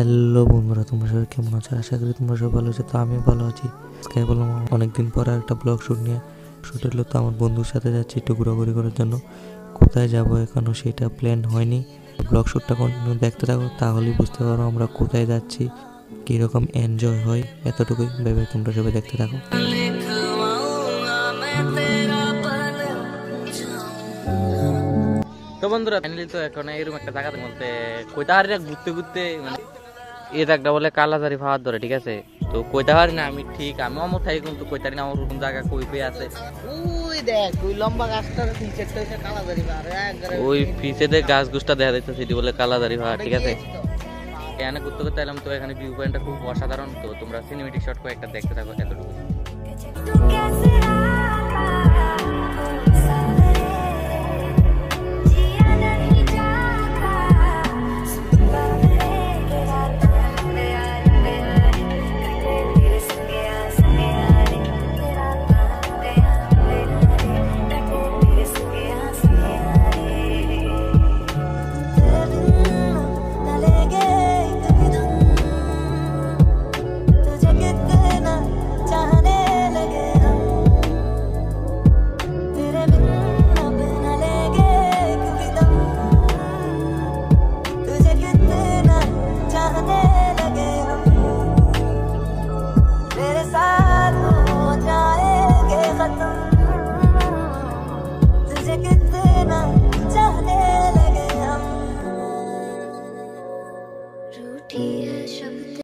Hello বন্ধুরা, তোমরা সবাই কেমন আছো? আশা করি তোমরা সবাই ভালো আছো। তো আমিও ভালো আছি। আজকে বললাম অনেকদিন পর একটা ব্লগ শ্যুট নিয়ে শ্যুট হলো। তো আমার বন্ধুর সাথে যাচ্ছি একটু ঘোরাঘুরি করার জন্য। কোথায় যাবো এখনও সেটা প্ল্যান হয়নি। ব্লগ শ্যুটটা কন্টিনিউ দেখতে থাকো, তাহলেই বুঝতে পারো আমরা কোথায় যাচ্ছি, কীরকম এনজয় হয়। এতটুকুই ভেবে তোমরা সবাই দেখতে থাকো। তো বন্ধুরা ফাইনালি তো এখন এরকম একটা জায়গাতে বলতে কইতাহারিরা ঘুরতে ঘুরতে মানে এই জায়গাটা বলে কালাজারি ফাওয়ার ধরে, ঠিক আছে? তো কইতাহারি না আমি ঠিক আমি অমর থাকি, কিন্তু কইতারি না আমার কোন জায়গা কই পে আছে। ওই দেখ ওই লম্বা গাছটার নিচেরটা হচ্ছে কালাজারি পাহাড়, ওই পিছেতে গাছ গুছটা দেখা যাইতেছে, এটি বলে কালাজারি ফাওয়ার, ঠিক আছে? এখানে ঘুরতে ঘুরতে এলাম। তো এখানে ভিউ পয়েন্টটা খুব অসাধারণ। তো তোমরা সিনেমেটিক শট কয়েকটা দেখতে থাকো এতটুকু।